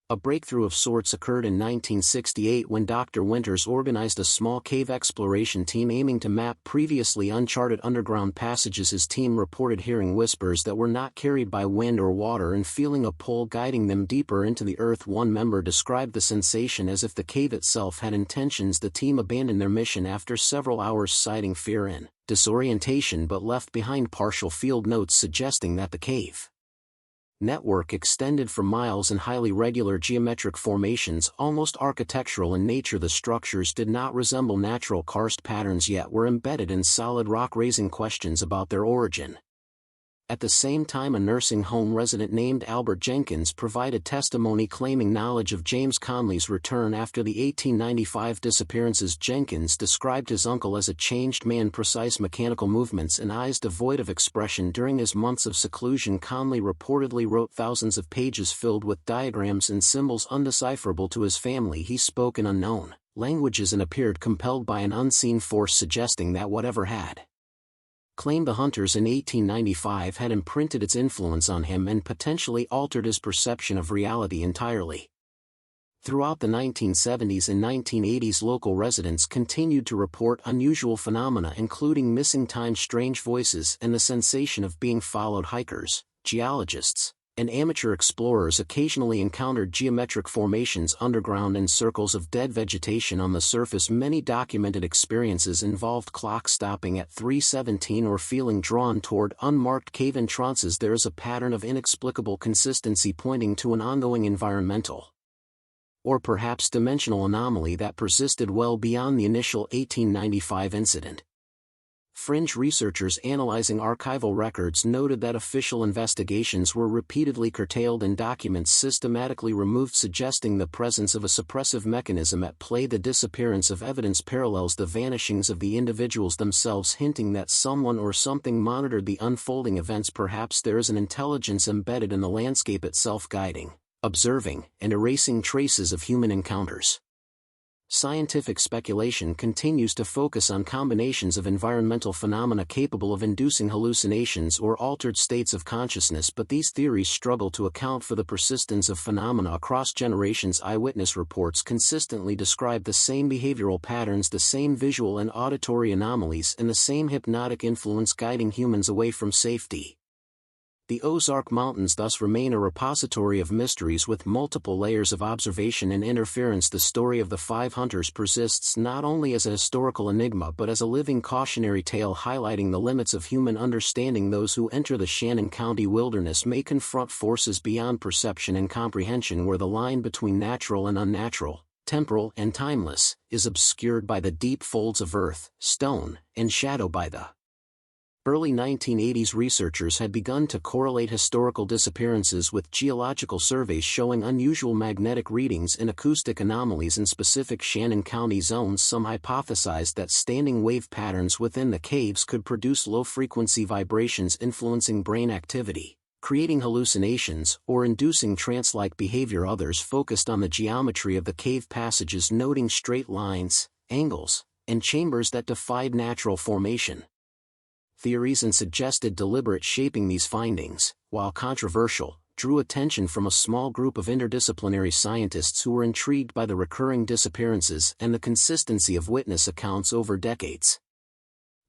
Speaker 1: A breakthrough of sorts occurred in 1968 when Dr. Winters organized a small cave exploration team aiming to map previously uncharted underground passages. His team reported hearing whispers that were not carried by wind or water and feeling a pull guiding them deeper into the earth. One member described the sensation as if the cave itself had intentions. The team abandoned their mission after several hours, citing fear and disorientation, but left behind partial field notes suggesting that the cave network extended for miles in highly regular geometric formations, almost architectural in nature. The structures did not resemble natural karst patterns, yet were embedded in solid rock, raising questions about their origin. At the same time, a nursing home resident named Albert Jenkins provided testimony claiming knowledge of James Conley's return after the 1895 disappearances. Jenkins described his uncle as a changed man, precise mechanical movements and eyes devoid of expression. During his months of seclusion, Conley reportedly wrote thousands of pages filled with diagrams and symbols undecipherable to his family. He spoke in unknown languages and appeared compelled by an unseen force, suggesting that whatever had claimed the hunters in 1895 had imprinted its influence on him and potentially altered his perception of reality entirely. Throughout the 1970s and 1980s, local residents continued to report unusual phenomena, including missing time, strange voices, and the sensation of being followed. Hikers, geologists, and amateur explorers occasionally encountered geometric formations underground and circles of dead vegetation on the surface. Many documented experiences involved clock stopping at 3:17 or feeling drawn toward unmarked cave entrances. There is a pattern of inexplicable consistency pointing to an ongoing environmental or perhaps dimensional anomaly that persisted well beyond the initial 1895 incident. Fringe researchers analyzing archival records noted that official investigations were repeatedly curtailed and documents systematically removed, suggesting the presence of a suppressive mechanism at play. The disappearance of evidence parallels the vanishings of the individuals themselves, hinting that someone or something monitored the unfolding events. Perhaps there is an intelligence embedded in the landscape itself, guiding, observing, and erasing traces of human encounters. Scientific speculation continues to focus on combinations of environmental phenomena capable of inducing hallucinations or altered states of consciousness, but these theories struggle to account for the persistence of phenomena across generations. Eyewitness reports consistently describe the same behavioral patterns, the same visual and auditory anomalies, and the same hypnotic influence guiding humans away from safety. The Ozark Mountains thus remain a repository of mysteries with multiple layers of observation and interference. The story of the five hunters persists not only as a historical enigma but as a living cautionary tale, highlighting the limits of human understanding. Those who enter the Shannon County wilderness may confront forces beyond perception and comprehension, where the line between natural and unnatural, temporal and timeless, is obscured by the deep folds of earth, stone, and shadow. By the early 1980s, researchers had begun to correlate historical disappearances with geological surveys showing unusual magnetic readings and acoustic anomalies in specific Shannon County zones. Some hypothesized that standing wave patterns within the caves could produce low-frequency vibrations influencing brain activity, creating hallucinations or inducing trance-like behavior. Others focused on the geometry of the cave passages, noting straight lines, angles, and chambers that defied natural formation theories and suggested deliberate shaping. These findings, while controversial, drew attention from a small group of interdisciplinary scientists who were intrigued by the recurring disappearances and the consistency of witness accounts over decades.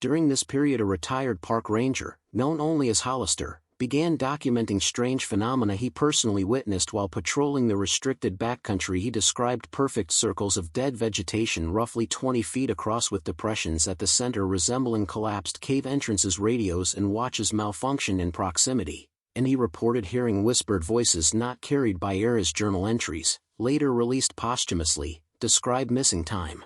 Speaker 1: During this period, a retired park ranger, known only as Hollister, began documenting strange phenomena he personally witnessed while patrolling the restricted backcountry. He described perfect circles of dead vegetation roughly 20 feet across, with depressions at the center resembling collapsed cave entrances. Radios and watches malfunctioned in proximity, and he reported hearing whispered voices not carried by air as journal entries, later released posthumously, describe missing time.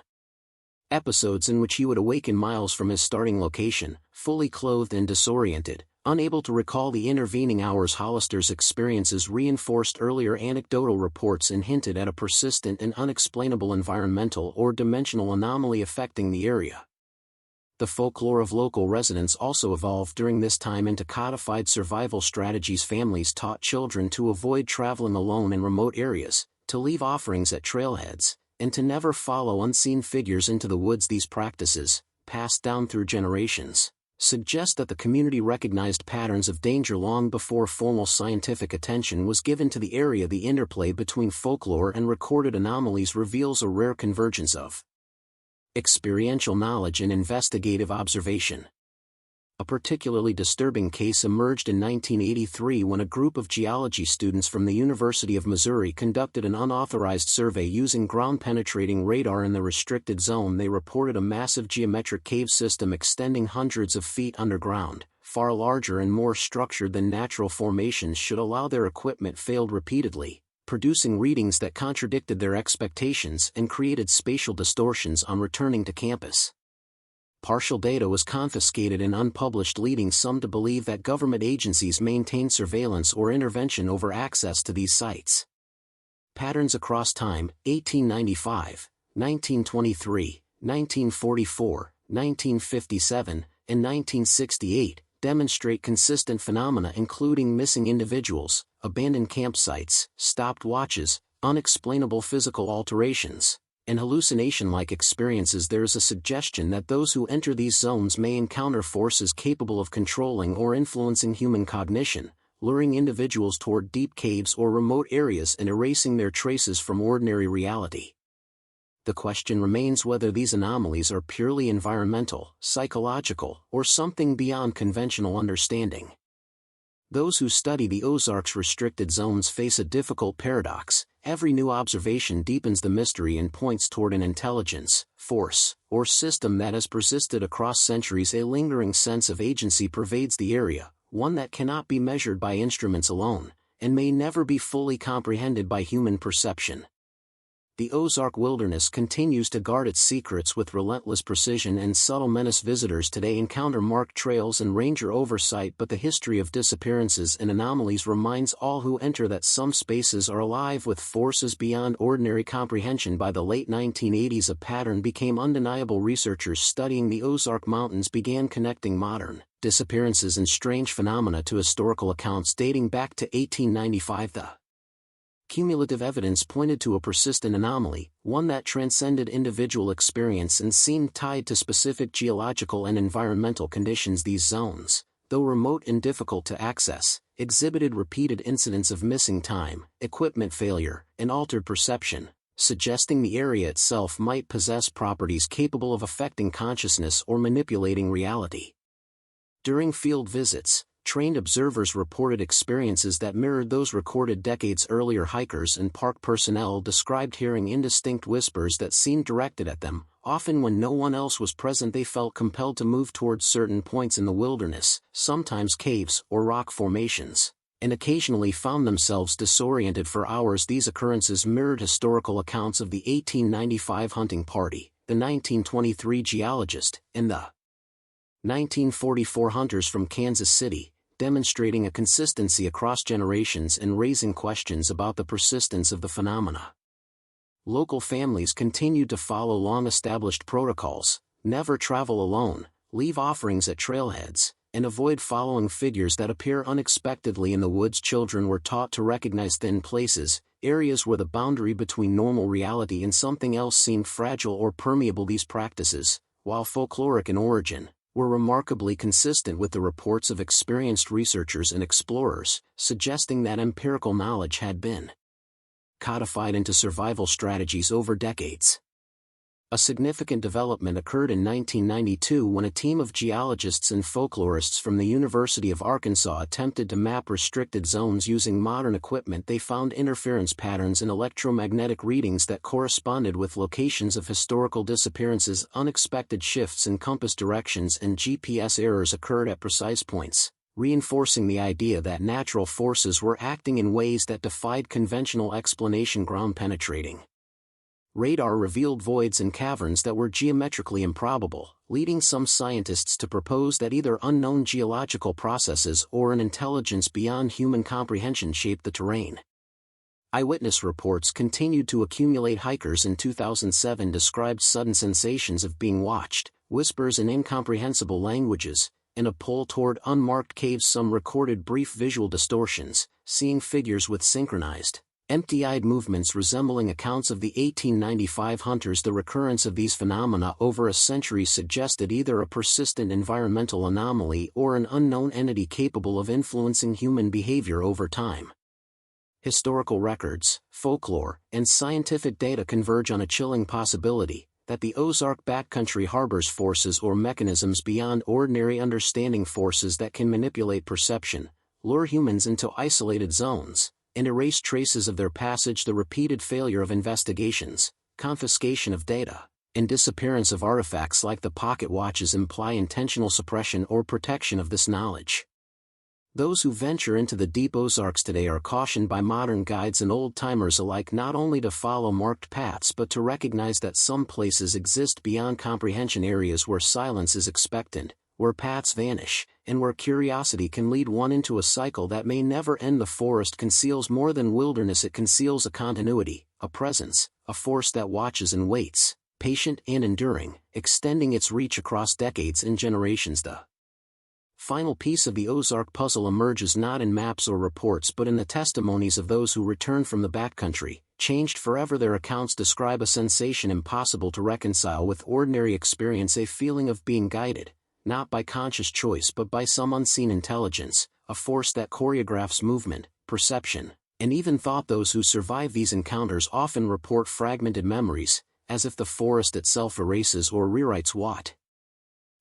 Speaker 1: Episodes in which he would awaken miles from his starting location, fully clothed and disoriented, unable to recall the intervening hours. Hollister's experiences reinforced earlier anecdotal reports and hinted at a persistent and unexplainable environmental or dimensional anomaly affecting the area. The folklore of local residents also evolved during this time into codified survival strategies. Families taught children to avoid traveling alone in remote areas, to leave offerings at trailheads, and to never follow unseen figures into the woods. These practices, passed down through generations, suggest that the community recognized patterns of danger long before formal scientific attention was given to the area. The interplay between folklore and recorded anomalies reveals a rare convergence of experiential knowledge and investigative observation. A particularly disturbing case emerged in 1983 when a group of geology students from the University of Missouri conducted an unauthorized survey using ground-penetrating radar in the restricted zone. They reported a massive geometric cave system extending hundreds of feet underground, far larger and more structured than natural formations should allow. Their equipment failed repeatedly, producing readings that contradicted their expectations and created spatial distortions on returning to campus. Partial data was confiscated and unpublished, leading some to believe that government agencies maintained surveillance or intervention over access to these sites. Patterns across time, 1895, 1923, 1944, 1957, and 1968, demonstrate consistent phenomena including missing individuals, abandoned campsites, stopped watches, unexplainable physical alterations, and hallucination-like experiences. There is a suggestion that those who enter these zones may encounter forces capable of controlling or influencing human cognition, luring individuals toward deep caves or remote areas and erasing their traces from ordinary reality. The question remains whether these anomalies are purely environmental, psychological, or something beyond conventional understanding. Those who study the Ozarks restricted zones face a difficult paradox. Every new observation deepens the mystery and points toward an intelligence, force, or system that has persisted across centuries. A lingering sense of agency pervades the area, one that cannot be measured by instruments alone, and may never be fully comprehended by human perception. The Ozark wilderness continues to guard its secrets with relentless precision and subtle menace. Visitors today encounter marked trails and ranger oversight, but the history of disappearances and anomalies reminds all who enter that some spaces are alive with forces beyond ordinary comprehension. By the late 1980s, a pattern became undeniable. Researchers studying the Ozark Mountains began connecting modern disappearances and strange phenomena to historical accounts dating back to 1895. The cumulative evidence pointed to a persistent anomaly, one that transcended individual experience and seemed tied to specific geological and environmental conditions. These zones, though remote and difficult to access, exhibited repeated incidents of missing time, equipment failure, and altered perception, suggesting the area itself might possess properties capable of affecting consciousness or manipulating reality. During field visits, trained observers reported experiences that mirrored those recorded decades earlier. Hikers and park personnel described hearing indistinct whispers that seemed directed at them. Often when no one else was present, they felt compelled to move towards certain points in the wilderness, sometimes caves or rock formations, and occasionally found themselves disoriented for hours. These occurrences mirrored historical accounts of the 1895 hunting party, the 1923 geologist, and the 1944 hunters from Kansas City, demonstrating a consistency across generations and raising questions about the persistence of the phenomena. Local families continued to follow long-established protocols: never travel alone, leave offerings at trailheads, and avoid following figures that appear unexpectedly in the woods. Children were taught to recognize thin places, areas where the boundary between normal reality and something else seemed fragile or permeable. These practices, while folkloric in origin, were remarkably consistent with the reports of experienced researchers and explorers, suggesting that empirical knowledge had been codified into survival strategies over decades. A significant development occurred in 1992 when a team of geologists and folklorists from the University of Arkansas attempted to map restricted zones using modern equipment. They found interference patterns in electromagnetic readings that corresponded with locations of historical disappearances. Unexpected shifts in compass directions and GPS errors occurred at precise points, reinforcing the idea that natural forces were acting in ways that defied conventional explanation. Ground penetrating radar revealed voids and caverns that were geometrically improbable, leading some scientists to propose that either unknown geological processes or an intelligence beyond human comprehension shaped the terrain. Eyewitness reports continued to accumulate. Hikers in 2007 described sudden sensations of being watched, whispers in incomprehensible languages, and a pull toward unmarked caves. Some recorded brief visual distortions, seeing figures with synchronized, empty-eyed movements resembling accounts of the 1895 hunters. The recurrence of these phenomena over a century suggested either a persistent environmental anomaly or an unknown entity capable of influencing human behavior over time. Historical records, folklore, and scientific data converge on a chilling possibility that the Ozark backcountry harbors forces or mechanisms beyond ordinary understanding, forces that can manipulate perception, lure humans into isolated zones, and erase traces of their passage. The repeated failure of investigations, confiscation of data, and disappearance of artifacts like the pocket watches imply intentional suppression or protection of this knowledge. Those who venture into the deep Ozarks today are cautioned by modern guides and old-timers alike not only to follow marked paths but to recognize that some places exist beyond comprehension, areas where silence is expectant, where paths vanish, and where curiosity can lead one into a cycle that may never end. The forest conceals more than wilderness. It conceals a continuity, a presence, a force that watches and waits, patient and enduring, extending its reach across decades and generations. The final piece of the Ozark puzzle emerges not in maps or reports but in the testimonies of those who return from the backcountry, changed forever. Their accounts describe a sensation impossible to reconcile with ordinary experience, a feeling of being guided, not by conscious choice but by some unseen intelligence, a force that choreographs movement, perception, and even thought. Those who survive these encounters often report fragmented memories, as if the forest itself erases or rewrites what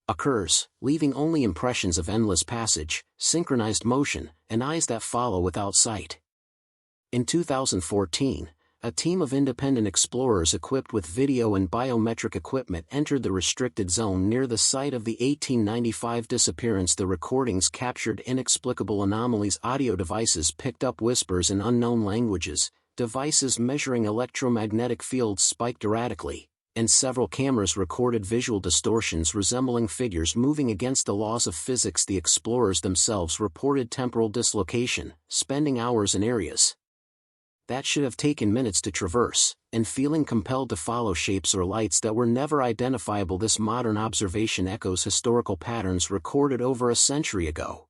Speaker 1: occurs, leaving only impressions of endless passage, synchronized motion, and eyes that follow without sight. In 2014, a team of independent explorers equipped with video and biometric equipment entered the restricted zone near the site of the 1895 disappearance. The recordings captured inexplicable anomalies. Audio devices picked up whispers in unknown languages, devices measuring electromagnetic fields spiked erratically, and several cameras recorded visual distortions resembling figures moving against the laws of physics. The explorers themselves reported temporal dislocation, spending hours in areas that should have taken minutes to traverse, and feeling compelled to follow shapes or lights that were never identifiable. This modern observation echoes historical patterns recorded over a century ago.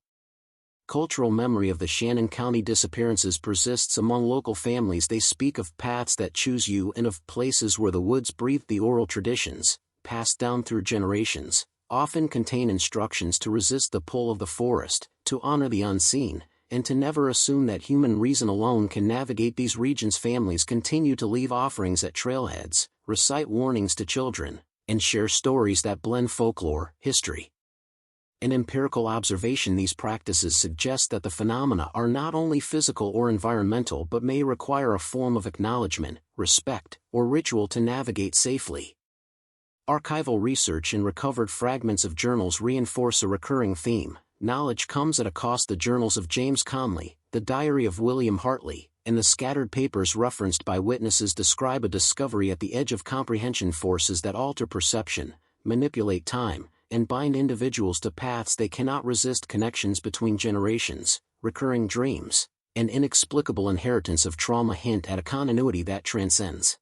Speaker 1: Cultural memory of the Shannon County disappearances persists among local families. They speak of paths that choose you and of places where the woods breathe. The oral traditions, passed down through generations, often contain instructions to resist the pull of the forest, to honor the unseen, and to never assume that human reason alone can navigate these regions. Families continue to leave offerings at trailheads, recite warnings to children, and share stories that blend folklore, history, and empirical observation. These practices suggest that the phenomena are not only physical or environmental but may require a form of acknowledgement, respect, or ritual to navigate safely. Archival research and recovered fragments of journals reinforce a recurring theme. Knowledge comes at a cost. The journals of James Conley, the diary of William Hartley, and the scattered papers referenced by witnesses describe a discovery at the edge of comprehension, forces that alter perception, manipulate time, and bind individuals to paths they cannot resist. Connections between generations, recurring dreams, and inexplicable inheritance of trauma hint at a continuity that transcends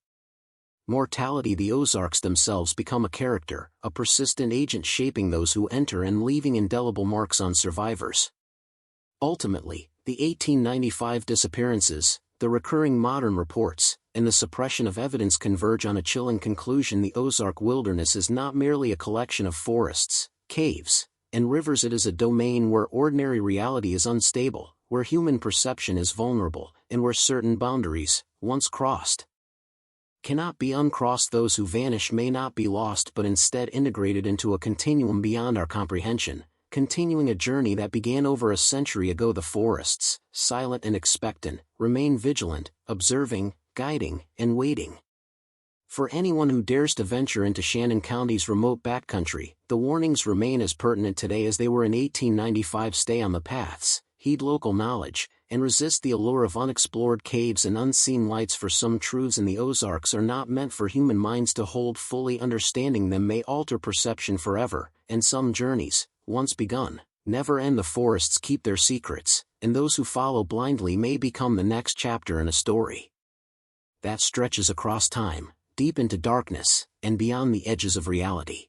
Speaker 1: mortality. The Ozarks themselves become a character, a persistent agent shaping those who enter and leaving indelible marks on survivors. Ultimately, the 1895 disappearances, the recurring modern reports, and the suppression of evidence converge on a chilling conclusion. The Ozark wilderness is not merely a collection of forests, caves, and rivers. It is a domain where ordinary reality is unstable, where human perception is vulnerable, and where certain boundaries, once crossed, cannot be uncrossed. Those who vanish may not be lost but instead integrated into a continuum beyond our comprehension, continuing a journey that began over a century ago. The forests, silent and expectant, remain vigilant, observing, guiding, and waiting. For anyone who dares to venture into Shannon County's remote backcountry, the warnings remain as pertinent today as they were in 1895. Stay on the paths, heed local knowledge, and resist the allure of unexplored caves and unseen lights, for some truths in the Ozarks are not meant for human minds to hold fully. Understanding them may alter perception forever, and some journeys, once begun, never end. The forests keep their secrets, and those who follow blindly may become the next chapter in a story that stretches across time, deep into darkness, and beyond the edges of reality.